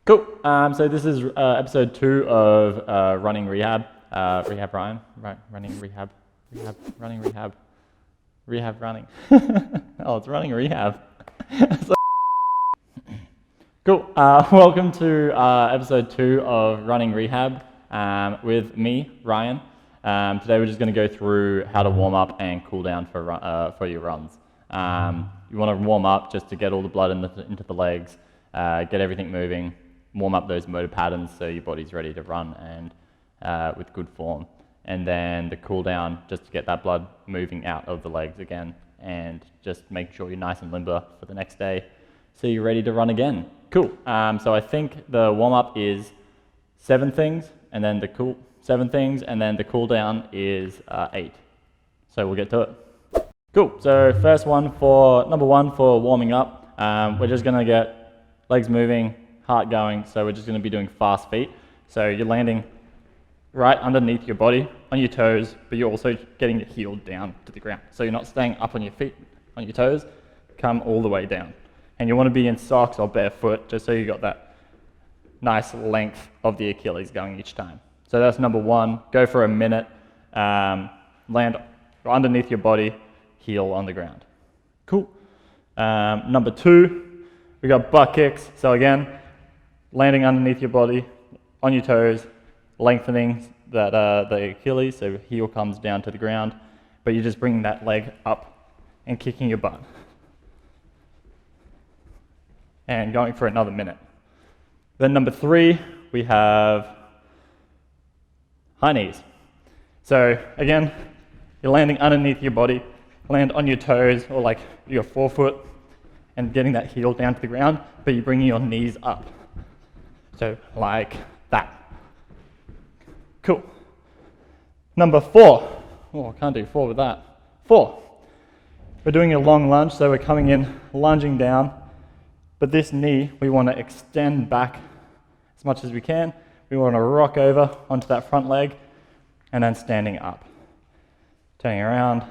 Cool. So this is episode 2 of running rehab. Rehab Ryan, right? Running rehab, running rehab, running. Oh, it's running rehab. Cool. Welcome to episode 2 of running rehab with me, Ryan. Today we're just going to go through how to warm up and cool down for your runs. You want to warm up just to get all the blood into the legs, get everything moving. Warm up those motor patterns so your body's ready to run and with good form. And then the cool down, just to get that blood moving out of the legs again and just make sure you're nice and limber for the next day so you're ready to run again. Cool. So I think the warm up is 7 things and then the cool down is 8. So we'll get to it. Cool. So number one for warming up, we're just going to get legs moving, heart going, so we're just going to be doing fast feet. So you're landing right underneath your body on your toes, but you're also getting your heel down to the ground. So you're not staying up on your feet, on your toes, come all the way down. And you want to be in socks or barefoot, just so you got that nice length of the Achilles going each time. So that's number 1. Go for a minute, land underneath your body, heel on the ground. Cool. Number 2, we got butt kicks. So again, landing underneath your body, on your toes, lengthening the Achilles, so heel comes down to the ground, but you're just bringing that leg up and kicking your butt. And going for another minute. Then number 3, we have high knees. So again, you're landing underneath your body, land on your toes or like your forefoot and getting that heel down to the ground, but you're bringing your knees up. So like that. Cool. Number 4. Oh, I can't do 4 with that. 4. We're doing a long lunge, so we're coming in, lunging down, but this knee we want to extend back as much as we can. We want to rock over onto that front leg and then standing up. Turning around,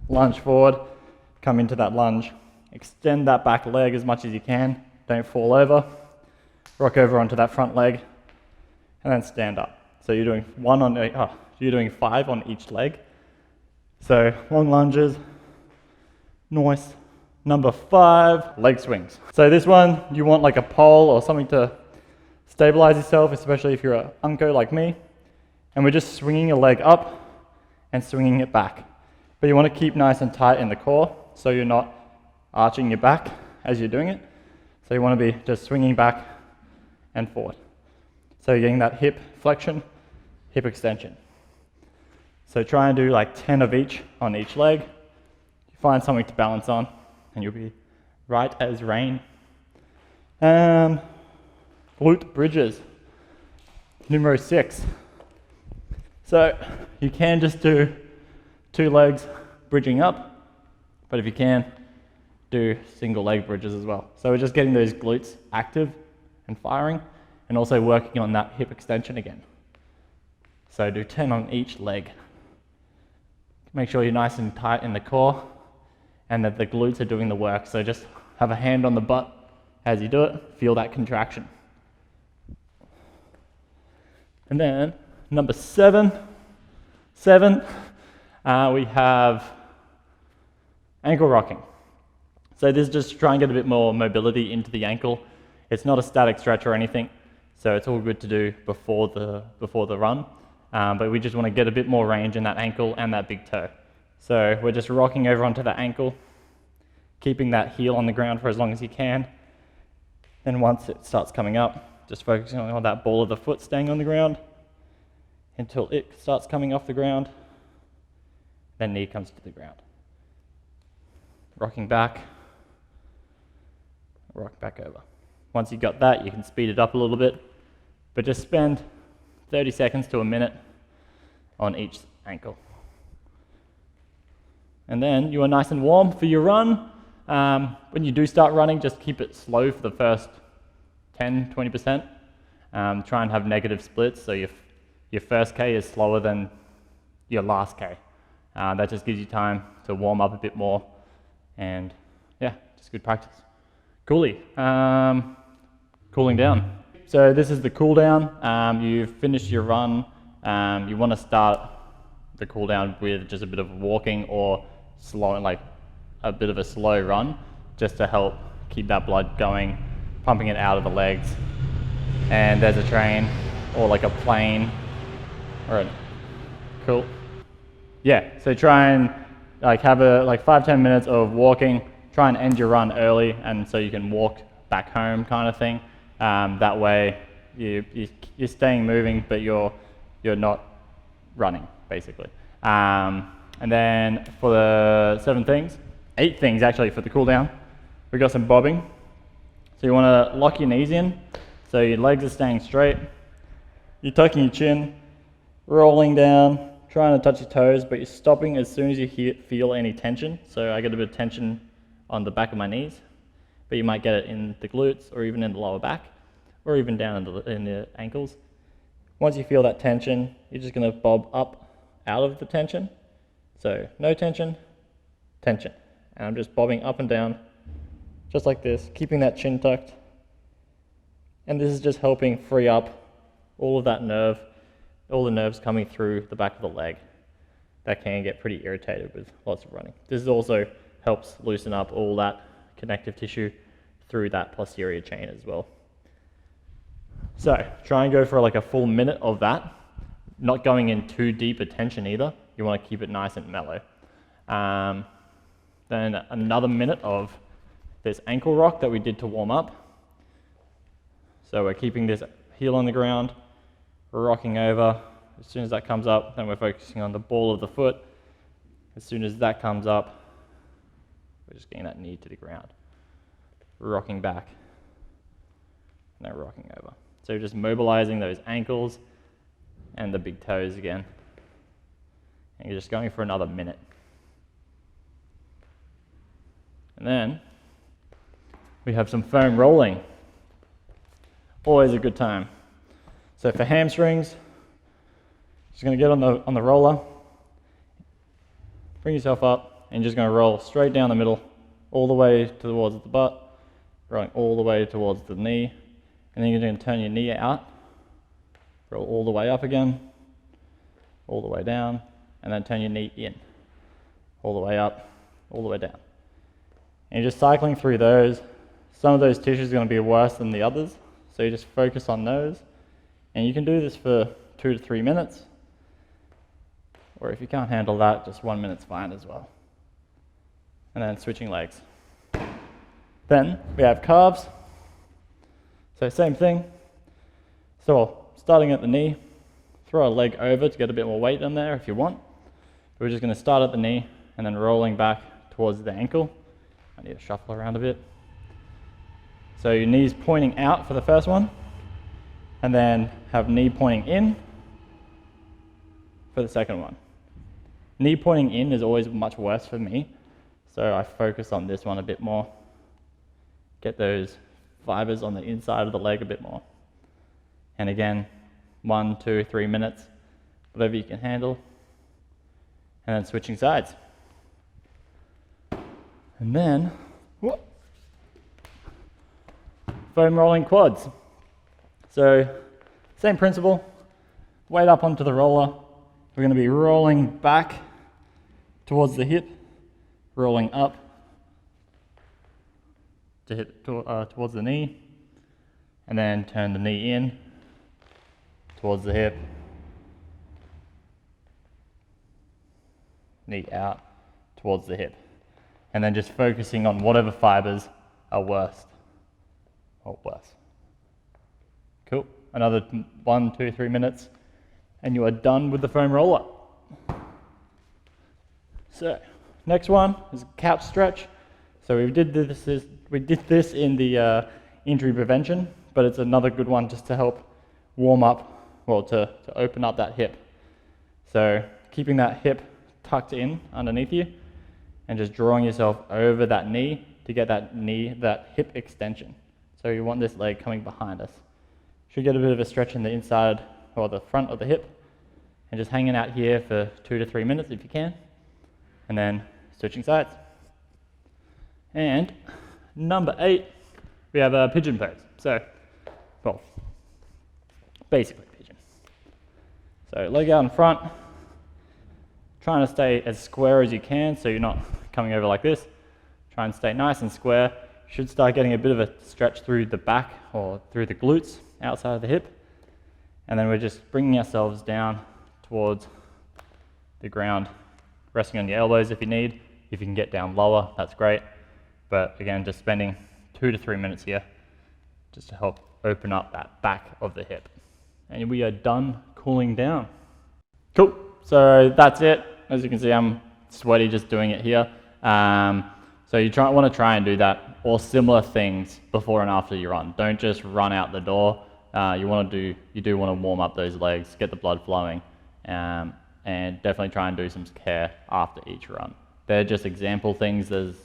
lunge forward, come into that lunge, extend that back leg as much as you can, don't fall over. Rock over onto that front leg, and then stand up. So you're doing 5 on each leg. So long lunges, nice. Number 5, leg swings. So this one, you want like a pole or something to stabilize yourself, especially if you're an unco like me. And we're just swinging your leg up and swinging it back. But you want to keep nice and tight in the core, so you're not arching your back as you're doing it. So you want to be just swinging back and forward. So you're getting that hip flexion, hip extension. So try and do like 10 of each on each leg. You find something to balance on and you'll be right as rain. Glute bridges, numero 6. So you can just do 2 legs bridging up, but if you can, do single leg bridges as well. So we're just getting those glutes active and firing, and also working on that hip extension again. So do 10 on each leg. Make sure you're nice and tight in the core and that the glutes are doing the work. So just have a hand on the butt as you do it, feel that contraction. And then number 7, we have ankle rocking. So this is just to try and get a bit more mobility into the ankle. It's not a static stretch or anything, so it's all good to do before the run. But we just want to get a bit more range in that ankle and that big toe. So we're just rocking over onto that ankle, keeping that heel on the ground for as long as you can. Then once it starts coming up, just focusing on that ball of the foot staying on the ground until it starts coming off the ground. Then knee comes to the ground. Rocking back, rock back over. Once you've got that, you can speed it up a little bit, but just spend 30 seconds to a minute on each ankle. And then you are nice and warm for your run. When you do start running, just keep it slow for the first 10-20%. Try and have negative splits, so your first K is slower than your last K. That just gives you time to warm up a bit more, and yeah, just good practice. Cooling down. So this is the cool down. You've finished your run. You want to start the cool down with just a bit of walking or slow, like a bit of a slow run, just to help keep that blood going, pumping it out of the legs. And there's a train or like a plane or a cool. Yeah, so try and like have a 5-10 minutes of walking. Try and end your run early, and so you can walk back home, kind of thing. That way you're staying moving, but you're not running, basically. And then for the 8 things actually for the cool down, we got some bobbing. So you want to lock your knees in, so your legs are staying straight. You're tucking your chin, rolling down, trying to touch your toes, but you're stopping as soon as you feel any tension. So I get a bit of tension on the back of my knees, but you might get it in the glutes or even in the lower back or even down in the ankles. Once you feel that tension, you're just going to bob up out of the tension. So no tension, tension. And I'm just bobbing up and down, just like this, keeping that chin tucked. And this is just helping free up all of that nerve, all the nerves coming through the back of the leg that can get pretty irritated with lots of running. This also helps loosen up all that connective tissue through that posterior chain as well. So try and go for like a full minute of that, not going in too deep a tension either. You want to keep it nice and mellow. Then another minute of this ankle rock that we did to warm up. So we're keeping this heel on the ground, rocking over. As soon as that comes up, then we're focusing on the ball of the foot. As soon as that comes up, we're just getting that knee to the ground, rocking back, and then rocking over. So just mobilizing those ankles and the big toes again. And you're just going for another minute. And then we have some foam rolling. Always a good time. So for hamstrings, just going to get on the roller, bring yourself up, and you're just going to roll straight down the middle, all the way towards the butt, rolling all the way towards the knee, and then you're going to turn your knee out, roll all the way up again, all the way down, and then turn your knee in, all the way up, all the way down. And you're just cycling through those. Some of those tissues are going to be worse than the others, so you just focus on those. And you can do this for 2 to 3 minutes, or if you can't handle that, just 1 minute's fine as well. And then switching legs. Then we have calves. So same thing. So starting at the knee, throw a leg over to get a bit more weight in there if you want. We're just going to start at the knee and then rolling back towards the ankle. I need to shuffle around a bit. So your knee's pointing out for the first one, and then have knee pointing in for the second one. Knee pointing in is always much worse for me, so I focus on this one a bit more. Get those fibers on the inside of the leg a bit more. And again, 1, 2, 3 minutes, whatever you can handle. And then switching sides. And then, foam rolling quads. So, same principle, weight up onto the roller. We're going to be rolling back towards the hip, rolling up to hit towards the knee, and then turn the knee in towards the hip, knee out towards the hip, and then just focusing on whatever fibers are worst or worse. Cool. Another 1, 2, 3 minutes, and you are done with the foam roller. So, next one is couch stretch. So we did this in the injury prevention, but it's another good one just to help warm up, well, to open up that hip. So keeping that hip tucked in underneath you, and just drawing yourself over that knee to get that hip extension. So you want this leg coming behind us. Should get a bit of a stretch in the inside or the front of the hip, and just hanging out here for 2 to 3 minutes if you can, and then switching sides. And number 8, we have a pigeon pose. So, well, basically pigeon. So leg out in front, trying to stay as square as you can so you're not coming over like this. Try and stay nice and square. You should start getting a bit of a stretch through the back or through the glutes outside of the hip. And then we're just bringing ourselves down towards the ground, resting on your elbows if you need. If you can get down lower, that's great. But again, just spending 2 to 3 minutes here just to help open up that back of the hip. And we are done cooling down. Cool, so that's it. As you can see, I'm sweaty just doing it here. So you want to try and do that or similar things before and after you run. Don't just run out the door. You do want to warm up those legs, get the blood flowing, and definitely try and do some care after each run. They're just example things. There's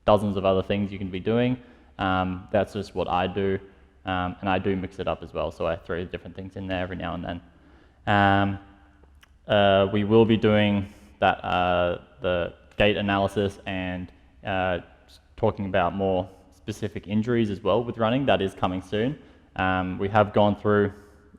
dozens of other things you can be doing. That's just what I do, and I do mix it up as well. So I throw different things in there every now and then. We will be doing that the gait analysis and talking about more specific injuries as well with running. That is coming soon. We have gone through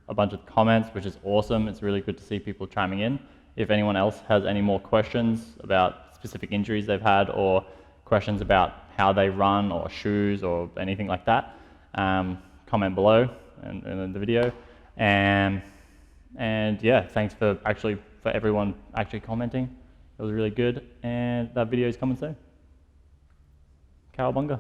a bunch of comments, which is awesome. It's really good to see people chiming in. If anyone else has any more questions about specific injuries they've had or questions about how they run or shoes or anything like that, comment below in the video. And yeah, thanks for everyone actually commenting. It was really good, and that video is coming soon. Cowabunga.